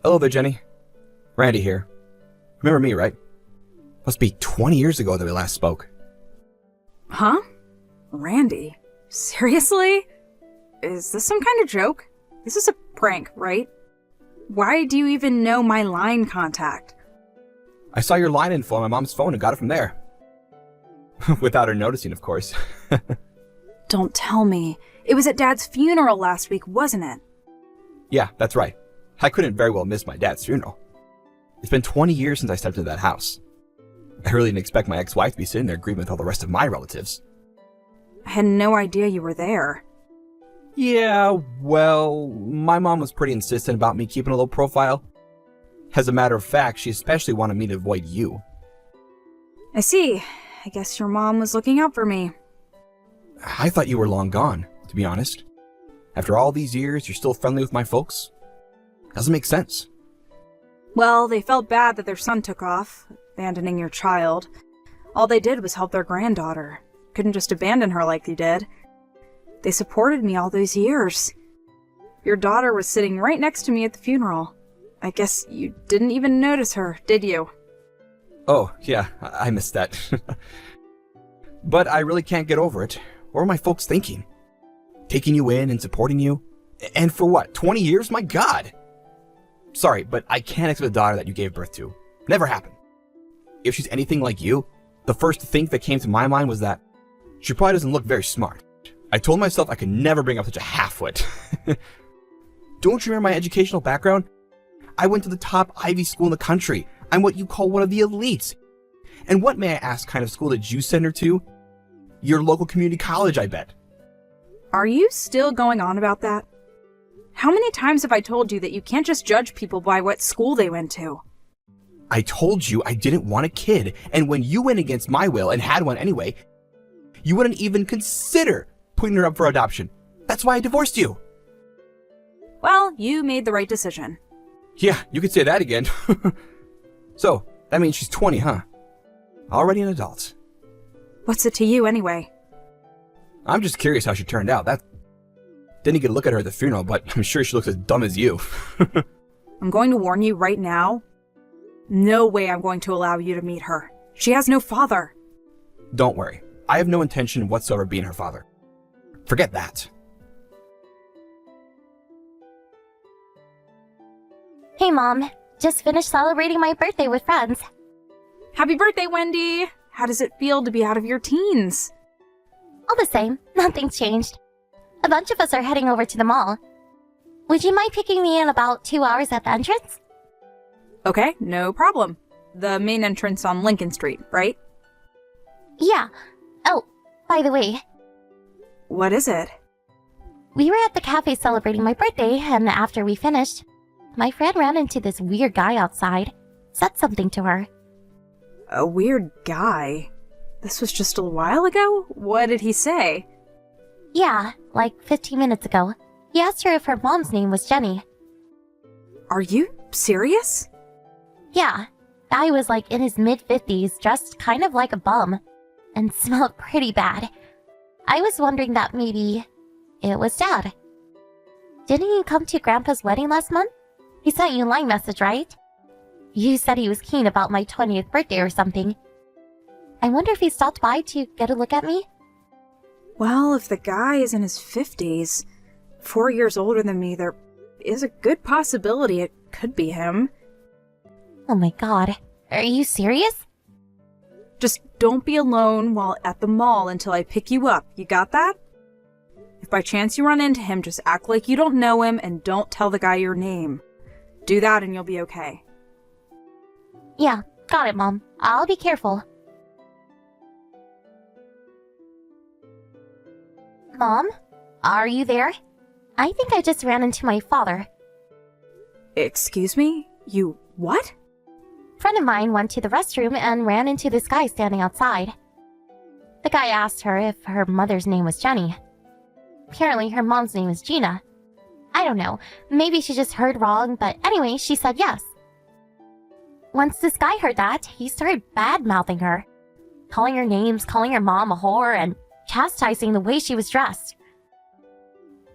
Hello there, Jenny. Randy here. Remember me, right? Must be 20 years ago that we last spoke. Huh? Randy? Seriously? Is this some kind of joke? This is a prank, right? Why do you even know my line contact? I saw your line info on my mom's phone and got it from there. Without her noticing, of course. Don't tell me. It was at Dad's funeral last week, wasn't it? Yeah, that's right. I couldn't very well miss my dad's funeral. It's been 20 years since I stepped into that house. I really didn't expect my ex-wife to be sitting there grieving with all the rest of my relatives. I had no idea you were there. Yeah, well, my mom was pretty insistent about me keeping a low profile. As a matter of fact, she especially wanted me to avoid you. I see. I guess your mom was looking out for me. I thought you were long gone, to be honest. After all these years, you're still friendly with my folks? Doesn't make sense. Well, they felt bad that their son took off, abandoning your child. All they did was help their granddaughter. Couldn't just abandon her like you did. They supported me all those years. Your daughter was sitting right next to me at the funeral. I guess you didn't even notice her, did you? Oh, yeah, I missed that. But I really can't get over it. What were my folks thinking? Taking you in and supporting you? And for what, 20 years? My God! Sorry, but I can't expect a daughter that you gave birth to. Never happened. If she's anything like you, the first thing that came to my mind was that she probably doesn't look very smart. I told myself I could never bring up such a halfwit. Don't you remember my educational background? I went to the top Ivy school in the country. I'm what you call one of the elites. And what, may I ask, kind of school did you send her to? Your local community college, I bet. Are you still going on about that? How many times have I told you that you can't just judge people by what school they went to? I told you I didn't want a kid, and when you went against my will and had one anyway, you wouldn't even consider putting her up for adoption. That's why I divorced you. Well, you made the right decision. Yeah, you could say that again. So, that means she's 20, huh? Already an adult. What's it to you anyway? I'm just curious how she turned out. Didn't get a look at her at the funeral, but I'm sure she looks as dumb as you. I'm going to warn you right now. No way I'm going to allow you to meet her. She has no father. Don't worry. I have no intention whatsoever of being her father. Forget that. Hey, Mom. Just finished celebrating my birthday with friends. Happy birthday, Wendy! How does it feel to be out of your teens? All the same, nothing's changed. A bunch of us are heading over to the mall. Would you mind picking me in about 2 hours at the entrance? Okay, no problem. The main entrance on Lincoln Street, right? Yeah. Oh, by the way. What is it? We were at the cafe celebrating my birthday, and after we finished, my friend ran into this weird guy outside. Said something to her. A weird guy? This was just a while ago? What did he say? Yeah, like 15 minutes ago. He asked her if her mom's name was Jenny. Are you serious? Yeah. Guy was like in his mid-50s, dressed kind of like a bum, and smelled pretty bad. I was wondering that maybe it was Dad. Didn't he come to Grandpa's wedding last month? He sent you a line message, right? You said he was keen about my 20th birthday or something. I wonder if he stopped by to get a look at me? Well, if the guy is in his 50s, 4 years older than me, there is a good possibility it could be him. Oh my god. Are you serious? Just don't be alone while at the mall until I pick you up. You got that? If by chance you run into him, just act like you don't know him and don't tell the guy your name. Do that and you'll be okay. Yeah, got it, Mom. I'll be careful. Mom? Are you there? I think I just ran into my father. Excuse me? You what? Friend of mine went to the restroom and ran into this guy standing outside. The guy asked her if her mother's name was Jenny. Apparently her mom's name is Gina. I don't know, maybe she just heard wrong, but anyway, she said yes. Once this guy heard that, he started bad-mouthing her. Calling her names, calling her mom a whore, and chastising the way she was dressed.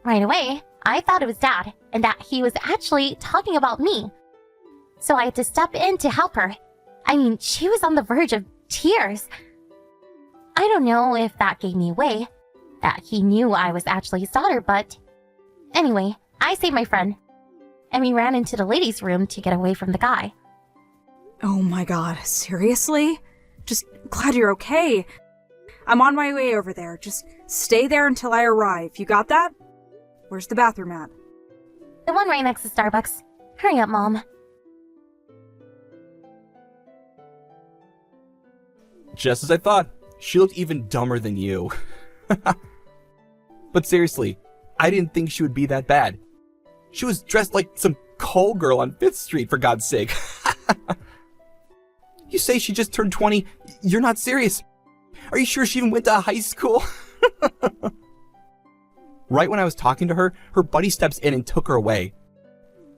Right away, I thought it was Dad, and that he was actually talking about me. So I had to step in to help her. I mean, she was on the verge of tears. I don't know if that gave me away, that he knew I was actually his daughter, but... Anyway, I saved my friend, and we ran into the ladies' room to get away from the guy. Oh my god, seriously? Just glad you're okay. I'm on my way over there. Just stay there until I arrive. You got that? Where's the bathroom at? The one right next to Starbucks. Hurry up, Mom. Just as I thought. She looked even dumber than you. But seriously, I didn't think she would be that bad. She was dressed like some call girl on 5th Street, for God's sake. You say she just turned 20? You're not serious. Are you sure she even went to high school? Right when I was talking to her, her buddy steps in and took her away.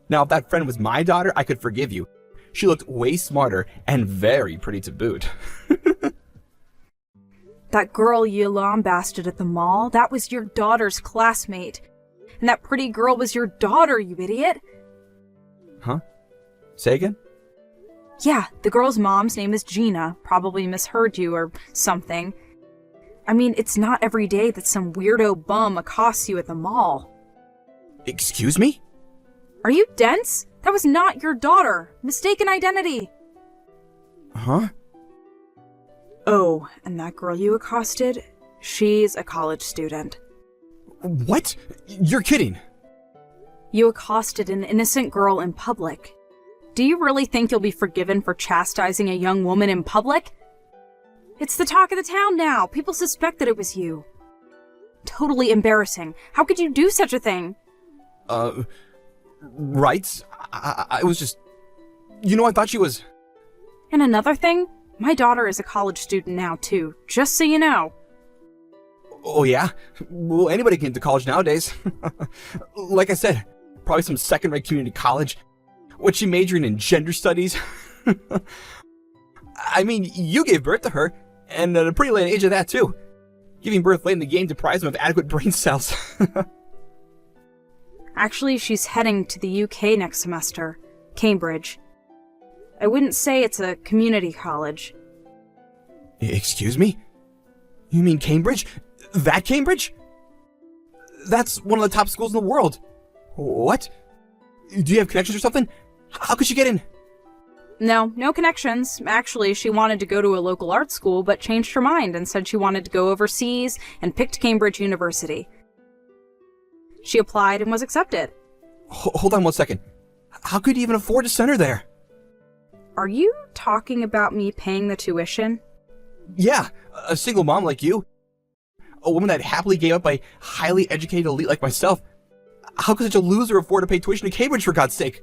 Now, if that friend was my daughter, I could forgive you. She looked way smarter and very pretty to boot. That girl you lambasted at the mall, that was your daughter's classmate. And that pretty girl was your daughter, you idiot. Huh? Say again? Yeah, the girl's mom's name is Gina. Probably misheard you or something. I mean, it's not every day that some weirdo bum accosts you at the mall. Excuse me? Are you dense? That was not your daughter. Mistaken identity. Huh? Oh, and that girl you accosted? She's a college student. What? You're kidding. You accosted an innocent girl in public. Do you really think you'll be forgiven for chastising a young woman in public? It's the talk of the town now. People suspect that it was you. Totally embarrassing. How could you do such a thing? Right? I was just... I thought she was... And another thing, my daughter is a college student now, too. Just so you know. Oh, yeah? Well, anybody can get into college nowadays. Like I said, probably some second-rate community college. What's she majoring in? Gender studies? I mean, you gave birth to her, and at a pretty late age of that, too. Giving birth late in the game deprives them of adequate brain cells. Actually, she's heading to the UK next semester. Cambridge. I wouldn't say it's a community college. Excuse me? You mean Cambridge? That Cambridge? That's one of the top schools in the world. What? Do you have connections or something? How could she get in? No connections. Actually, she wanted to go to a local art school, but changed her mind and said she wanted to go overseas and picked Cambridge University. She applied and was accepted. Hold on one second. How could you even afford to send her there? Are you talking about me paying the tuition? Yeah, a single mom like you. A woman that happily gave up a highly educated elite like myself. How could such a loser afford to pay tuition to Cambridge, for God's sake?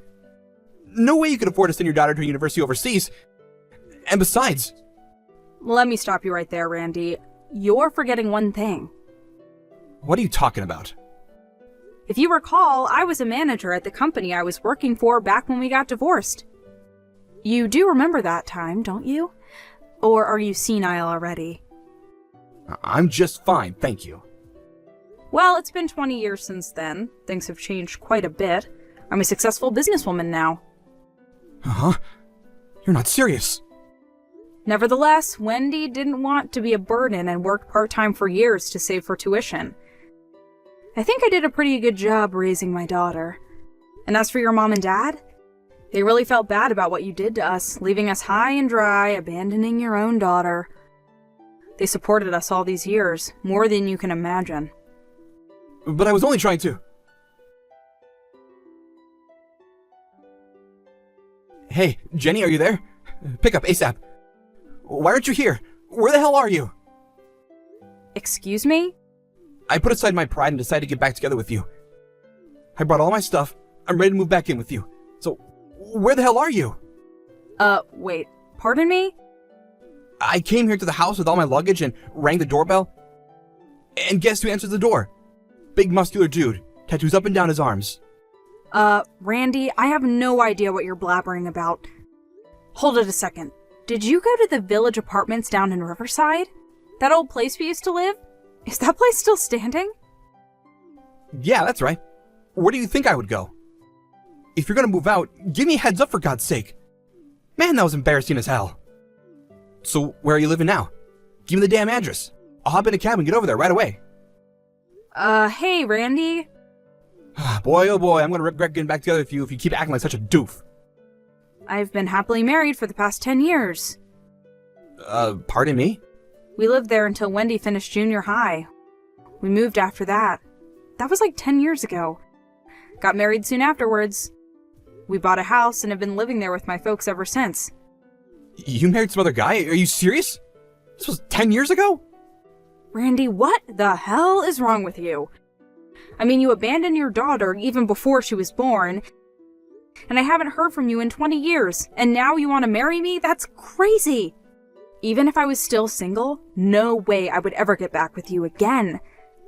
No way you could afford to send your daughter to a university overseas. And besides... Let me stop you right there, Randy. You're forgetting one thing. What are you talking about? If you recall, I was a manager at the company I was working for back when we got divorced. You do remember that time, don't you? Or are you senile already? I'm just fine, thank you. Well, it's been 20 years since then. Things have changed quite a bit. I'm a successful businesswoman now. Huh? You're not serious. Nevertheless, Wendy didn't want to be a burden and worked part-time for years to save for tuition. I think I did a pretty good job raising my daughter. And as for your mom and dad, they really felt bad about what you did to us, leaving us high and dry, abandoning your own daughter. They supported us all these years, more than you can imagine. But I was only trying to... Hey, Jenny, are you there? Pick up ASAP. Why aren't you here? Where the hell are you? Excuse me? I put aside my pride and decided to get back together with you. I brought all my stuff. I'm ready to move back in with you. So, where the hell are you? Wait. Pardon me? I came here to the house with all my luggage and rang the doorbell. And guess who answered the door? Big muscular dude. Tattoos up and down his arms. Randy, I have no idea what you're blabbering about. Hold it a second. Did you go to the Village Apartments down in Riverside? That old place we used to live? Is that place still standing? Yeah, that's right. Where do you think I would go? If you're gonna move out, give me a heads up for God's sake. Man, that was embarrassing as hell. So, where are you living now? Give me the damn address. I'll hop in a cab and get over there right away. Hey, Randy. Boy, oh boy, I'm gonna regret getting back together with you if you keep acting like such a doof. I've been happily married for the past 10 years. Pardon me? We lived there until Wendy finished junior high. We moved after that. That was like 10 years ago. Got married soon afterwards. We bought a house and have been living there with my folks ever since. You married some other guy? Are you serious? This was 10 years ago? Randy, what the hell is wrong with you? I mean, you abandoned your daughter even before she was born, and I haven't heard from you in 20 years, and now you want to marry me? That's crazy! Even if I was still single, no way I would ever get back with you again.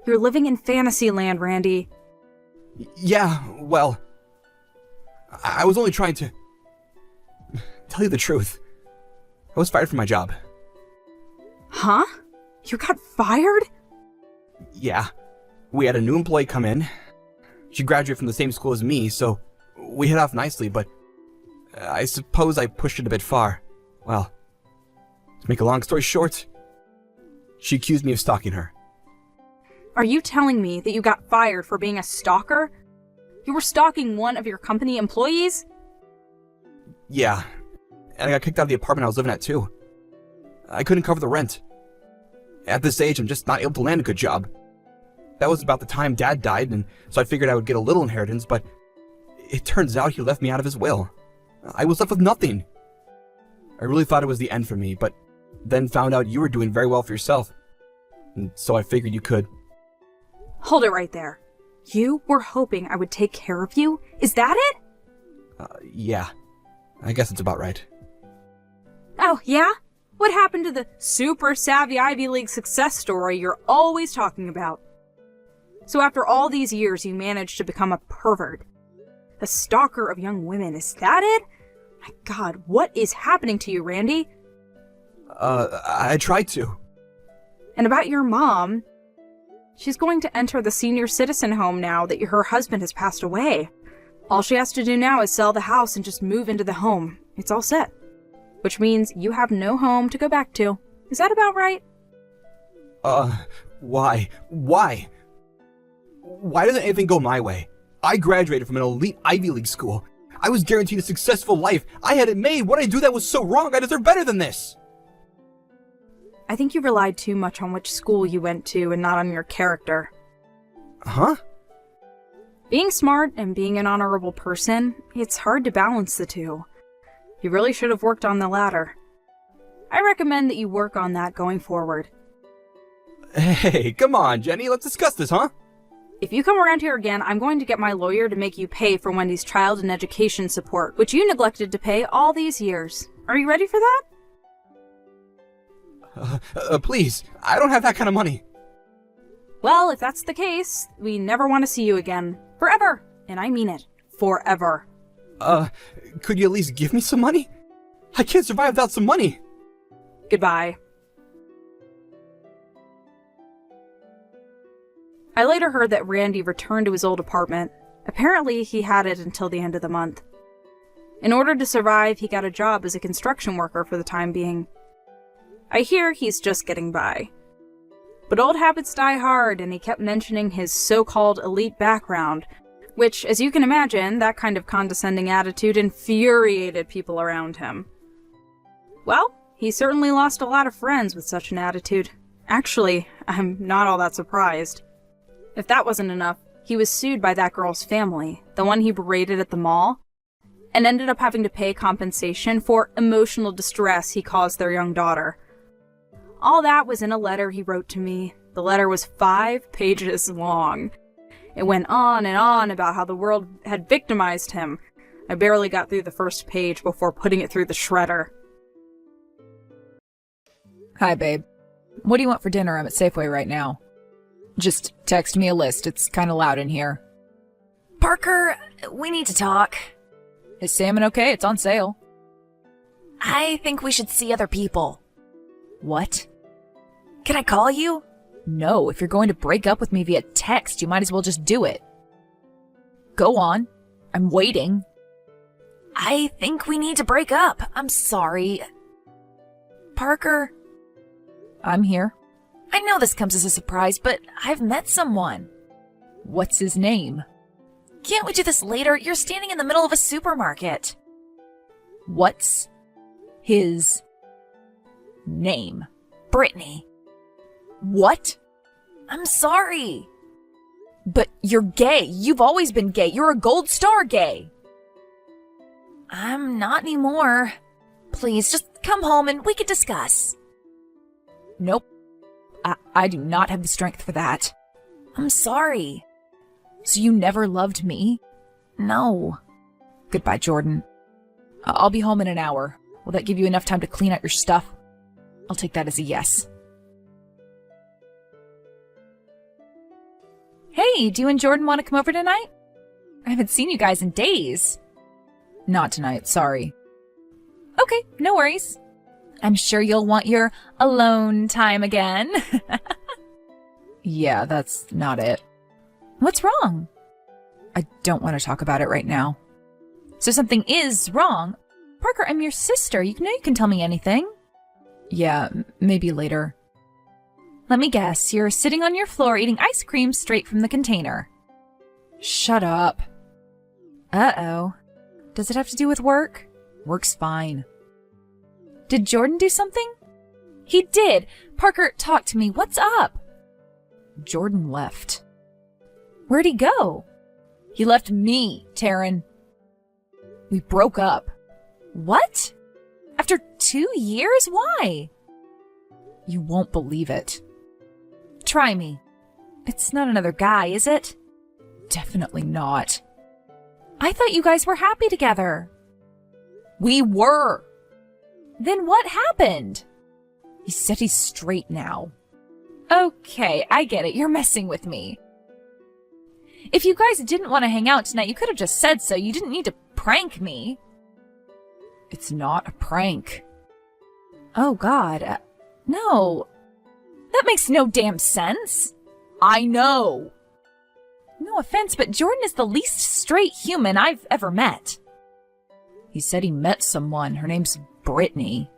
You're living in fantasy land, Randy. Yeah, well, I was only trying to tell you the truth. I was fired from my job. Huh? You got fired? Yeah. We had a new employee come in. She graduated from the same school as me, so we hit off nicely, but I suppose I pushed it a bit far. Well, to make a long story short, she accused me of stalking her. Are you telling me that you got fired for being a stalker? You were stalking one of your company employees? Yeah, and I got kicked out of the apartment I was living at too. I couldn't cover the rent. At this age, I'm just not able to land a good job. That was about the time Dad died, and so I figured I would get a little inheritance, but it turns out he left me out of his will. I was left with nothing. I really thought it was the end for me, but then found out you were doing very well for yourself, and so I figured you could. Hold it right there. You were hoping I would take care of you? Is that it? Yeah. I guess it's about right. Oh, yeah? What happened to the super savvy Ivy League success story you're always talking about? So after all these years, you managed to become a pervert. A stalker of young women, is that it? My God, what is happening to you, Randy? I tried to. And about your mom, she's going to enter the senior citizen home now that her husband has passed away. All she has to do now is sell the house and just move into the home. It's all set. Which means you have no home to go back to. Is that about right? Why? Why? Why doesn't anything go my way? I graduated from an elite Ivy League school. I was guaranteed a successful life. I had it made. What did I do that was so wrong? I deserve better than this. I think you relied too much on which school you went to and not on your character. Huh? Being smart and being an honorable person, it's hard to balance the two. You really should have worked on the latter. I recommend that you work on that going forward. Hey, come on, Jenny. Let's discuss this, huh? If you come around here again, I'm going to get my lawyer to make you pay for Wendy's child and education support, which you neglected to pay all these years. Are you ready for that? Please. I don't have that kind of money. Well, if that's the case, we never want to see you again. Forever. And I mean it. Forever. Could you at least give me some money? I can't survive without some money. Goodbye. I later heard that Randy returned to his old apartment. Apparently, he had it until the end of the month. In order to survive, he got a job as a construction worker for the time being. I hear he's just getting by. But old habits die hard, and he kept mentioning his so-called elite background, which, as you can imagine, that kind of condescending attitude infuriated people around him. Well, he certainly lost a lot of friends with such an attitude. Actually, I'm not all that surprised. If that wasn't enough, he was sued by that girl's family, the one he berated at the mall, and ended up having to pay compensation for emotional distress he caused their young daughter. All that was in a letter he wrote to me. The letter was 5 pages long. It went on and on about how the world had victimized him. I barely got through the first page before putting it through the shredder. Hi, babe. What do you want for dinner? I'm at Safeway right now. Just text me a list. It's kind of loud in here. Parker, we need to talk. Is salmon okay? It's on sale. I think we should see other people. What? Can I call you? No, if you're going to break up with me via text, you might as well just do it. Go on. I'm waiting. I think we need to break up. I'm sorry. Parker, I'm here. I know this comes as a surprise, but I've met someone. What's his name? Can't we do this later? You're standing in the middle of a supermarket. What's his name? Brittany. What? I'm sorry. But you're gay. You've always been gay. You're a gold star gay. I'm not anymore. Please, just come home and we can discuss. Nope. I do not have the strength for that. I'm sorry. So you never loved me? No. Goodbye, Jordan. I'll be home in an hour. Will that give you enough time to clean out your stuff? I'll take that as a yes. Hey, do you and Jordan want to come over tonight? I haven't seen you guys in days. Not tonight, sorry. Okay, no worries. I'm sure you'll want your alone time again. Yeah, that's not it. What's wrong? I don't want to talk about it right now. So something is wrong. Parker, I'm your sister. You know you can tell me anything. Yeah, maybe later. Let me guess, you're sitting on your floor eating ice cream straight from the container. Shut up. Uh-oh. Does it have to do with work? Work's fine. Did Jordan do something? He did. Parker, talk to me. What's up? Jordan left. Where'd he go? He left me, Taryn. We broke up. What? After 2 years? Why? You won't believe it. Try me. It's not another guy, is it? Definitely not. I thought you guys were happy together. We were. Then what happened? He said he's straight now. Okay, I get it. You're messing with me. If you guys didn't want to hang out tonight, you could have just said so. You didn't need to prank me. It's not a prank. Oh, God. No. That makes no damn sense. I know. No offense, but Jordan is the least straight human I've ever met. He said he met someone. Her name's Brittany.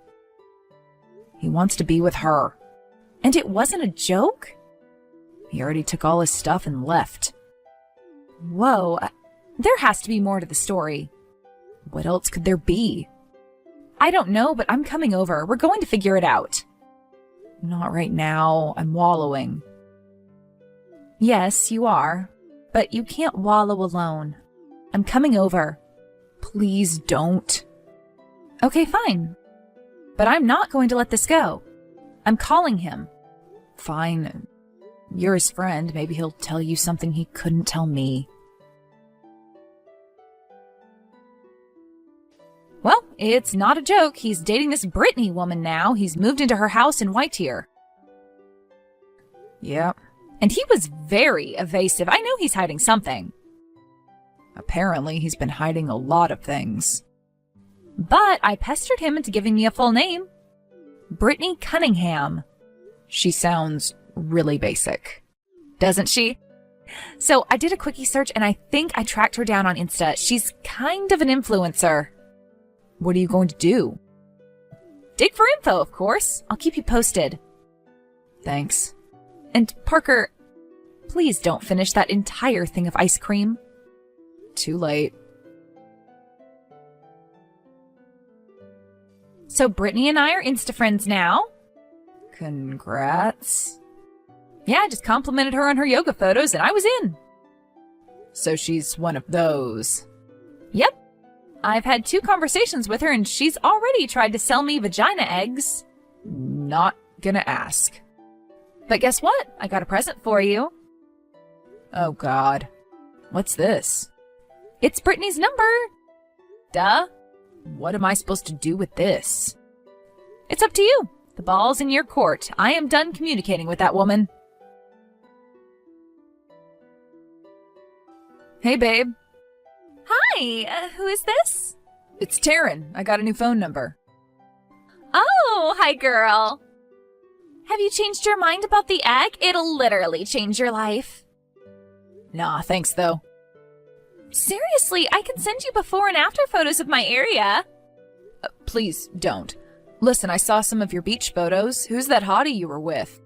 He wants to be with her. And it wasn't a joke? He already took all his stuff and left. Whoa, there has to be more to the story. What else could there be? I don't know, but I'm coming over. We're going to figure it out. Not right now. I'm wallowing. Yes, you are. But you can't wallow alone. I'm coming over. Please don't. Okay, fine. But I'm not going to let this go. I'm calling him. Fine. You're his friend. Maybe he'll tell you something he couldn't tell me. Well, it's not a joke. He's dating this Brittany woman now. He's moved into her house in Whitetear. Yep. And he was very evasive. I know he's hiding something. Apparently, he's been hiding a lot of things. But I pestered him into giving me a full name. Brittany Cunningham. She sounds really basic. Doesn't she? So I did a quickie search and I think I tracked her down on Insta. She's kind of an influencer. What are you going to do? Dig for info, of course. I'll keep you posted. Thanks. And Parker, please don't finish that entire thing of ice cream. Too late. So Brittany and I are Insta friends now. Congrats. Yeah, I just complimented her on her yoga photos and I was in. So she's one of those. Yep. I've had 2 conversations with her and she's already tried to sell me vagina eggs. Not gonna ask. But guess what? I got a present for you. Oh, God. What's this? It's Brittany's number. Duh. What am I supposed to do with this? It's up to you. The ball's in your court. I am done communicating with that woman. Hey, babe. Hi, who is this? It's Taryn. I got a new phone number. Oh, hi, girl. Have you changed your mind about the egg? It'll literally change your life. Nah, thanks, though. Seriously, I can send you before and after photos of my area. Please don't. Listen, I saw some of your beach photos. Who's that hottie you were with?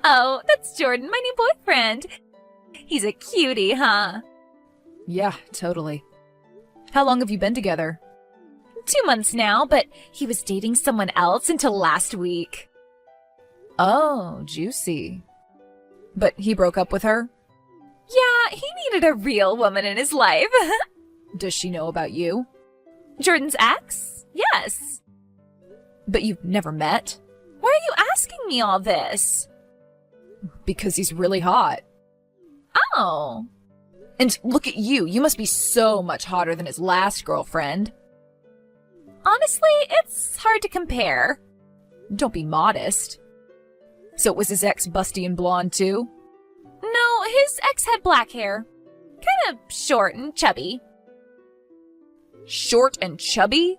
Oh, that's Jordan, my new boyfriend. He's a cutie, huh? Yeah, totally. How long have you been together? 2 months now, but he was dating someone else until last week. Oh, juicy. But he broke up with her? Yeah, he needed a real woman in his life. Does she know about you? Jordan's ex? Yes. But you've never met? Why are you asking me all this? Because he's really hot. Oh. And look at you. You must be so much hotter than his last girlfriend. Honestly, it's hard to compare. Don't be modest. So was his ex busty and blonde too? No, his ex had black hair. Kind of short and chubby. Short and chubby?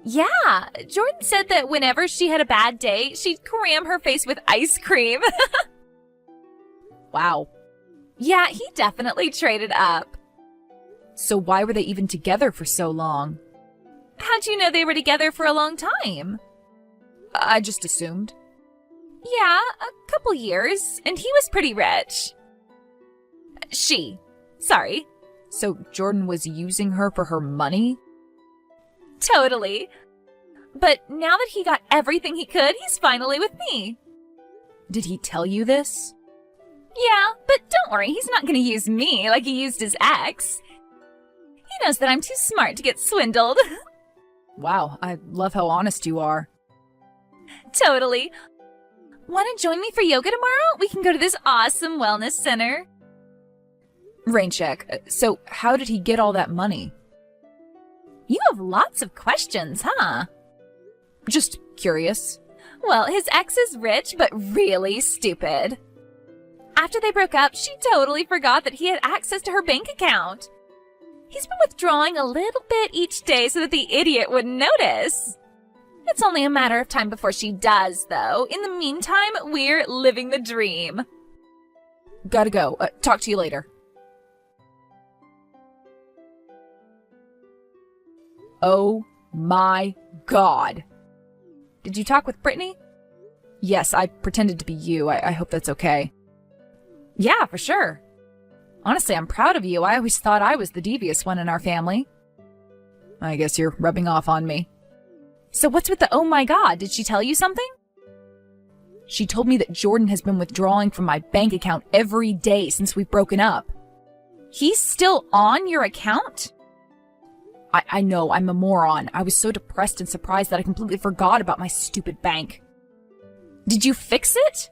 Yeah, Jordan said that whenever she had a bad day, she'd cram her face with ice cream. Wow. Yeah, he definitely traded up. So why were they even together for so long? How'd you know they were together for a long time? I just assumed. Yeah, a couple years, and he was pretty rich. Sorry. So Jordan was using her for her money? Totally. But now that he got everything he could, he's finally with me. Did he tell you this? Yeah, but don't worry, he's not gonna use me like he used his ex. He knows that I'm too smart to get swindled. Wow, I love how honest you are. Totally. Want to join me for yoga tomorrow? We can go to this awesome wellness center. Rain check. So how did he get all that money? You have lots of questions, huh? Just curious. Well, his ex is rich, but really stupid. After they broke up, she totally forgot that he had access to her bank account. He's been withdrawing a little bit each day so that the idiot wouldn't notice. It's only a matter of time before she does, though. In the meantime, we're living the dream. Gotta go. Talk to you later. Oh my God. Did you talk with Brittany? Yes, I pretended to be you. I hope that's okay. Yeah, for sure. Honestly, I'm proud of you. I always thought I was the devious one in our family. I guess you're rubbing off on me. So what's with the oh my God? Did she tell you something? She told me that Jordan has been withdrawing from my bank account every day since we've broken up. He's still on your account? I know, I'm a moron. I was so depressed and surprised that I completely forgot about my stupid bank. Did you fix it?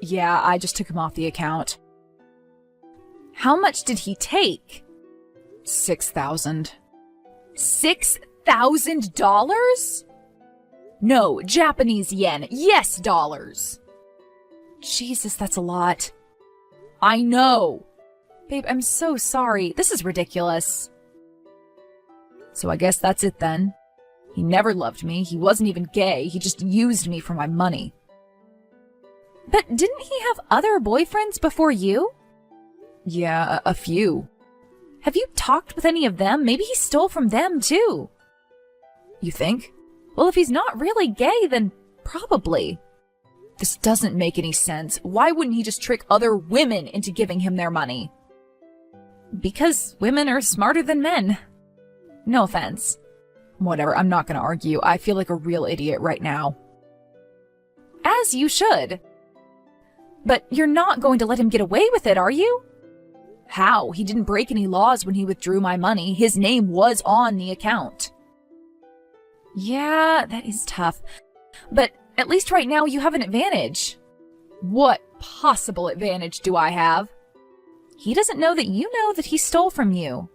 Yeah, I just took him off the account. How much did he take? $6,000. $6,000? No, Japanese yen. Yes, dollars. Jesus, that's a lot. I know. Babe, I'm so sorry. This is ridiculous. So I guess that's it then. He never loved me. He wasn't even gay. He just used me for my money. But didn't he have other boyfriends before you? Yeah, a few. Have you talked with any of them? Maybe he stole from them too. You think? Well, if he's not really gay, then probably. This doesn't make any sense. Why wouldn't he just trick other women into giving him their money? Because women are smarter than men. No offense. Whatever, I'm not gonna argue. I feel like a real idiot right now. As you should. But you're not going to let him get away with it, are you? How? He didn't break any laws when he withdrew my money. His name was on the account. Yeah, that is tough. But at least right now you have an advantage. What possible advantage do I have? He doesn't know that you know that he stole from you.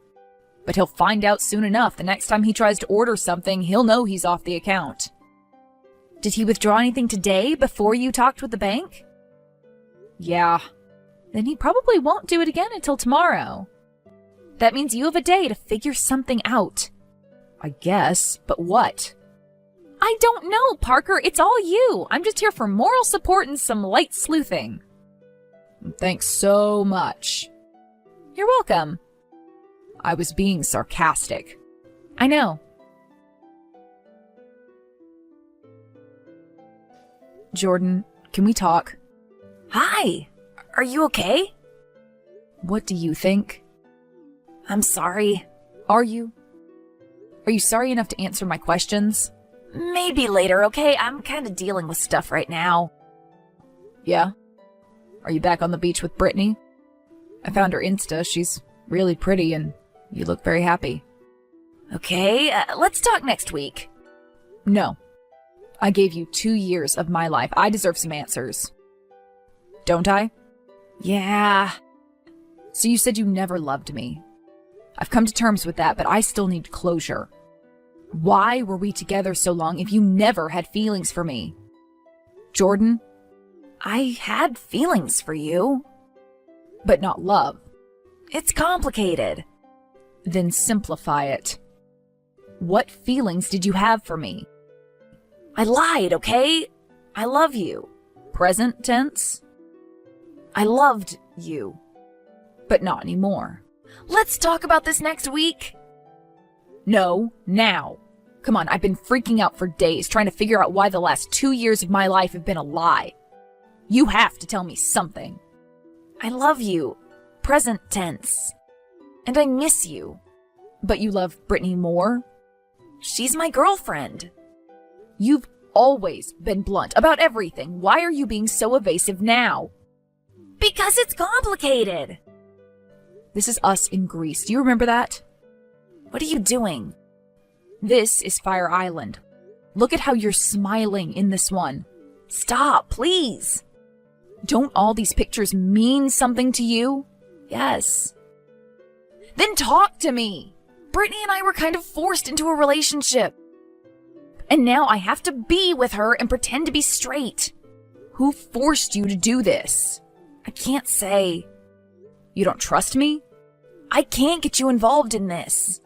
But he'll find out soon enough. The next time he tries to order something, he'll know he's off the account. Did he withdraw anything today before you talked with the bank? Yeah. Then he probably won't do it again until tomorrow. That means you have a day to figure something out. I guess, but what? I don't know, Parker. It's all you. I'm just here for moral support and some light sleuthing. Thanks so much. You're welcome. I was being sarcastic. I know. Jordan, can we talk? Hi. Are you okay? What do you think? I'm sorry. Are you? Are you sorry enough to answer my questions? Maybe later, okay? I'm kind of dealing with stuff right now. Yeah? Are you back on the beach with Brittany? I found her Insta. She's really pretty and you look very happy. Okay, let's talk next week. No. I gave you 2 years of my life. I deserve some answers. Don't I? Yeah. So you said you never loved me. I've come to terms with that, but I still need closure. Why were we together so long if you never had feelings for me? Jordan? I had feelings for you. But not love. It's complicated. Then simplify it. What feelings did you have for me? I lied, okay? I love you. Present tense? I loved you. But not anymore. Let's talk about this next week. No, now. Come on, I've been freaking out for days trying to figure out why the last 2 years of my life have been a lie. You have to tell me something. I love you. Present tense. And I miss you. But you love Brittany more? She's my girlfriend. You've always been blunt about everything. Why are you being so evasive now? Because it's complicated. This is us in Greece. Do you remember that? What are you doing? This is Fire Island. Look at how you're smiling in this one. Stop, please. Don't all these pictures mean something to you? Yes. Then talk to me. Brittany and I were kind of forced into a relationship. And now I have to be with her and pretend to be straight. Who forced you to do this? I can't say. You don't trust me? I can't get you involved in this.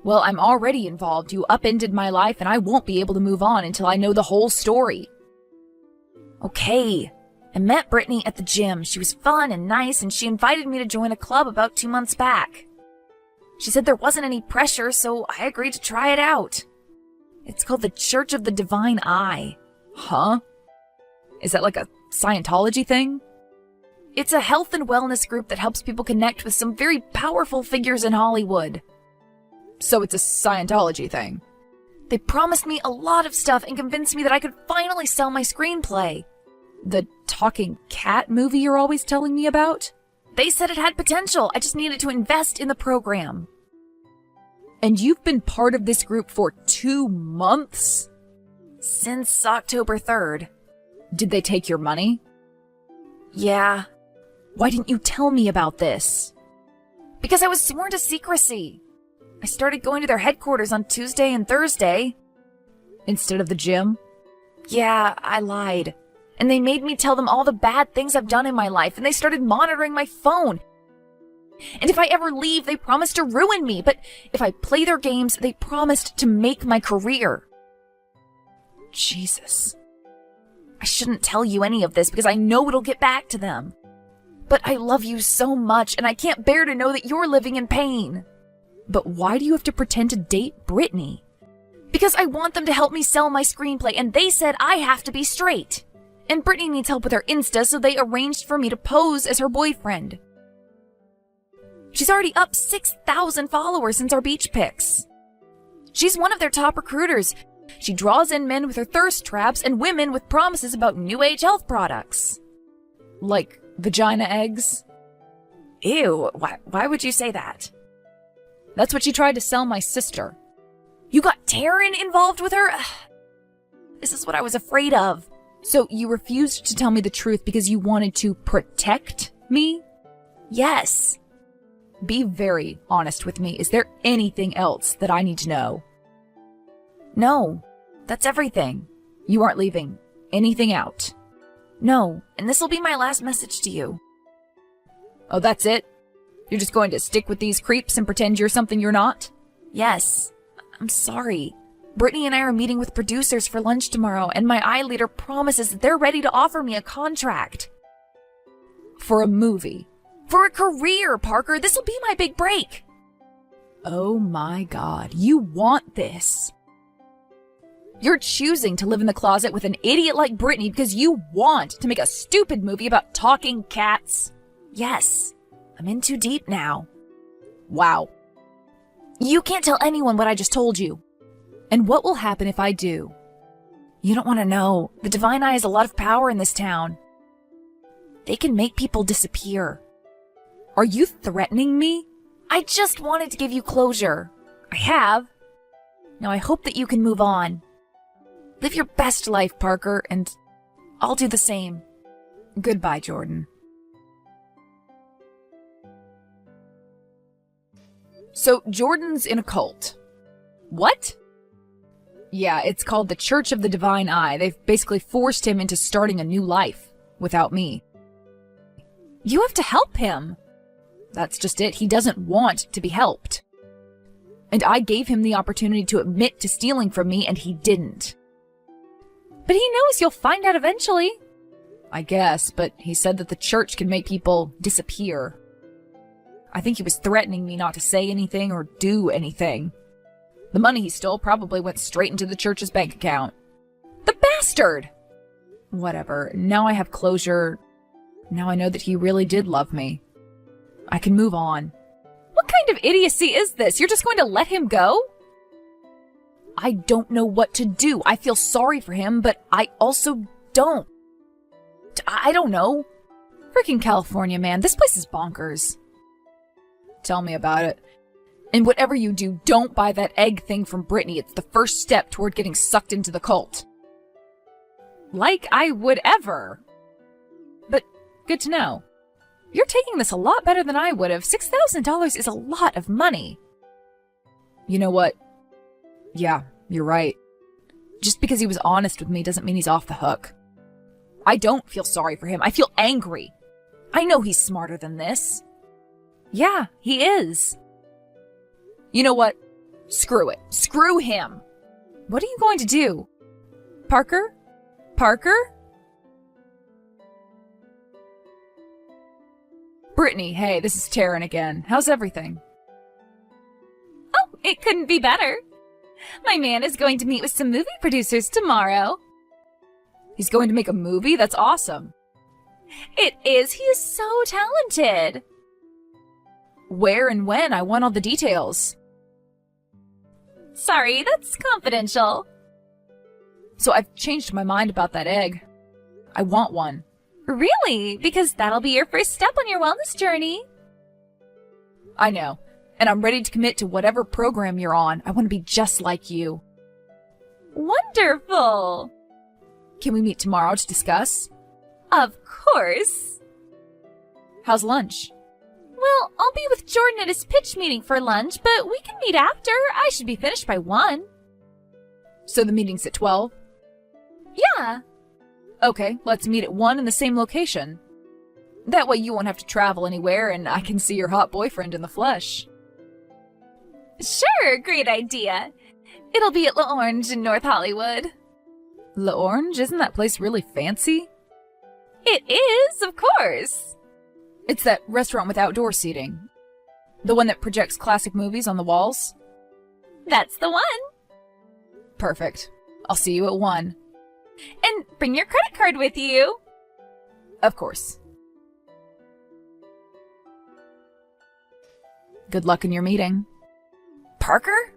Well, I'm already involved. You upended my life and I won't be able to move on until I know the whole story. Okay. I met Brittany at the gym. She was fun and nice and she invited me to join a club about 2 months back. She said there wasn't any pressure, so I agreed to try it out. It's called the Church of the Divine Eye. Huh? Is that like a Scientology thing? It's a health and wellness group that helps people connect with some very powerful figures in Hollywood. So it's a Scientology thing. They promised me a lot of stuff and convinced me that I could finally sell my screenplay. The talking cat movie you're always telling me about? They said it had potential. I just needed to invest in the program. And you've been part of this group for 2 months? Since October 3rd. Did they take your money? Yeah. Why didn't you tell me about this? Because I was sworn to secrecy. I started going to their headquarters on Tuesday and Thursday. Instead of the gym? Yeah, I lied. And they made me tell them all the bad things I've done in my life, and they started monitoring my phone. And if I ever leave, they promised to ruin me, but if I play their games, they promised to make my career. Jesus. I shouldn't tell you any of this because I know it'll get back to them. But I love you so much, and I can't bear to know that you're living in pain. But why do you have to pretend to date Brittany? Because I want them to help me sell my screenplay, and they said I have to be straight. And Brittany needs help with her Insta, so they arranged for me to pose as her boyfriend. She's already up 6,000 followers since our beach pics. She's one of their top recruiters. She draws in men with her thirst traps and women with promises about new age health products. Like vagina eggs? Ew, why would you say that? That's what she tried to sell my sister. You got Taryn involved with her? This is what I was afraid of. So you refused to tell me the truth because you wanted to protect me? Yes. Be very honest with me. Is there anything else that I need to know? No, that's everything. You aren't leaving anything out? No, and this will be my last message to you. Oh, that's it? You're just going to stick with these creeps and pretend you're something you're not? Yes. I'm sorry. Brittany and I are meeting with producers for lunch tomorrow, and my eye leader promises that they're ready to offer me a contract. For a movie? For a career, Parker. This'll be my big break. Oh my god, you want this. You're choosing to live in the closet with an idiot like Brittany because you want to make a stupid movie about talking cats. Yes, I'm in too deep now. Wow. You can't tell anyone what I just told you. And what will happen if I do? You don't want to know. The Divine Eye has a lot of power in this town. They can make people disappear. Are you threatening me? I just wanted to give you closure. I have. Now I hope that you can move on. Live your best life, Parker, and I'll do the same. Goodbye, Jordan. So Jordan's in a cult. What? Yeah, it's called the Church of the Divine Eye. They've basically forced him into starting a new life without me. You have to help him. That's just it. He doesn't want to be helped. And I gave him the opportunity to admit to stealing from me, and he didn't. But he knows you'll find out eventually. I guess, but he said that the church can make people disappear. I think he was threatening me not to say anything or do anything. The money he stole probably went straight into the church's bank account. The bastard! Whatever. Now I have closure. Now I know that he really did love me. I can move on. What kind of idiocy is this? You're just going to let him go? I don't know what to do. I feel sorry for him, but I also don't. I don't know. Freaking California, man. This place is bonkers. Tell me about it. And whatever you do, don't buy that egg thing from Brittany. It's the first step toward getting sucked into the cult. Like I would ever. But good to know. You're taking this a lot better than I would have. $6,000 is a lot of money. You know what? Yeah, you're right. Just because he was honest with me doesn't mean he's off the hook. I don't feel sorry for him. I feel angry. I know he's smarter than this. Yeah, he is. You know what? Screw it. Screw him. What are you going to do? Parker? Parker? Brittany, hey, this is Taryn again. How's everything? Oh, it couldn't be better. My man is going to meet with some movie producers tomorrow. He's going to make a movie? That's awesome. It is. He is so talented. Where and when? I want all the details. Sorry, that's confidential. So I've changed my mind about that egg. I want one. Really? Because that'll be your first step on your wellness journey. I know. And I'm ready to commit to whatever program you're on. I want to be just like you. Wonderful. Can we meet tomorrow to discuss? Of course. How's lunch? Well, I'll be with Jordan at his pitch meeting for lunch, but we can meet after. I should be finished by 1. So the meeting's at 12? Yeah. Okay, let's meet at 1 in the same location. That way you won't have to travel anywhere and I can see your hot boyfriend in the flesh. Sure, great idea. It'll be at La Orange in North Hollywood. La Orange? Isn't that place really fancy? It is, of course. It's that restaurant with outdoor seating. The one that projects classic movies on the walls? That's the one. Perfect. I'll see you at 1. And bring your credit card with you. Of course. Good luck in your meeting. Parker?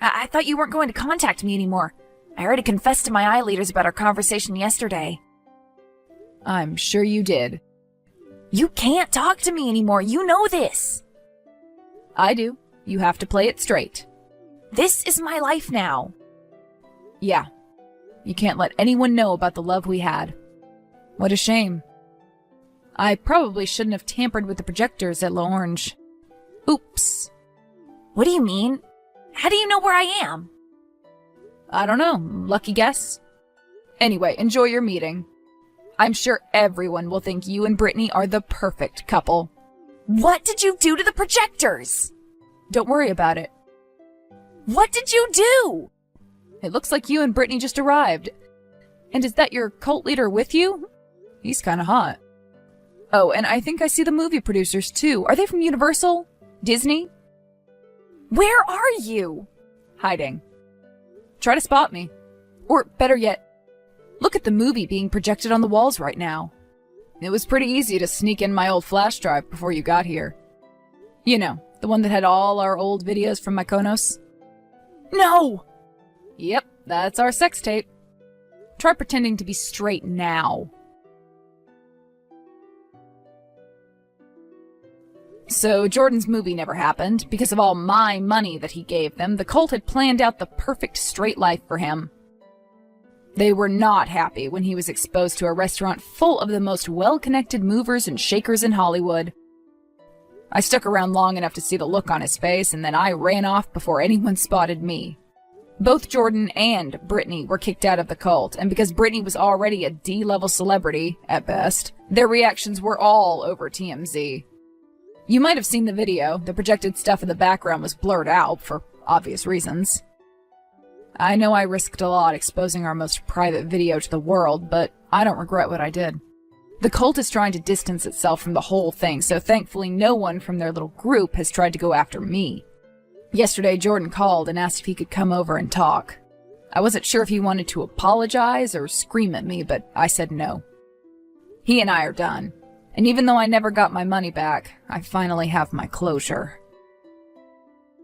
I thought you weren't going to contact me anymore. I already confessed to my eye leaders about our conversation yesterday. I'm sure you did. You can't talk to me anymore. You know this. I do. You have to play it straight. This is my life now. Yeah. You can't let anyone know about the love we had. What a shame. I probably shouldn't have tampered with the projectors at La Orange. Oops. What do you mean? How do you know where I am? I don't know. Lucky guess. Anyway, enjoy your meeting. I'm sure everyone will think you and Brittany are the perfect couple. What did you do to the projectors? Don't worry about it. What did you do? It looks like you and Brittany just arrived. And is that your cult leader with you? He's kinda hot. Oh, and I think I see the movie producers too. Are they from Universal? Disney? Where are you? Hiding. Try to spot me. Or, better yet, look at the movie being projected on the walls right now. It was pretty easy to sneak in my old flash drive before you got here. You know, the one that had all our old videos from Mykonos? No! Yep, that's our sex tape. Try pretending to be straight now. So Jordan's movie never happened. Because of all my money that he gave them, the cult had planned out the perfect straight life for him. They were not happy when he was exposed to a restaurant full of the most well-connected movers and shakers in Hollywood. I stuck around long enough to see the look on his face, and then I ran off before anyone spotted me. Both Jordan and Brittany were kicked out of the cult, and because Brittany was already a D-level celebrity, at best, their reactions were all over TMZ. You might have seen the video. The projected stuff in the background was blurred out, for obvious reasons. I know I risked a lot exposing our most private video to the world, but I don't regret what I did. The cult is trying to distance itself from the whole thing, so thankfully no one from their little group has tried to go after me. Yesterday, Jordan called and asked if he could come over and talk. I wasn't sure if he wanted to apologize or scream at me, but I said no. He and I are done, and even though I never got my money back, I finally have my closure.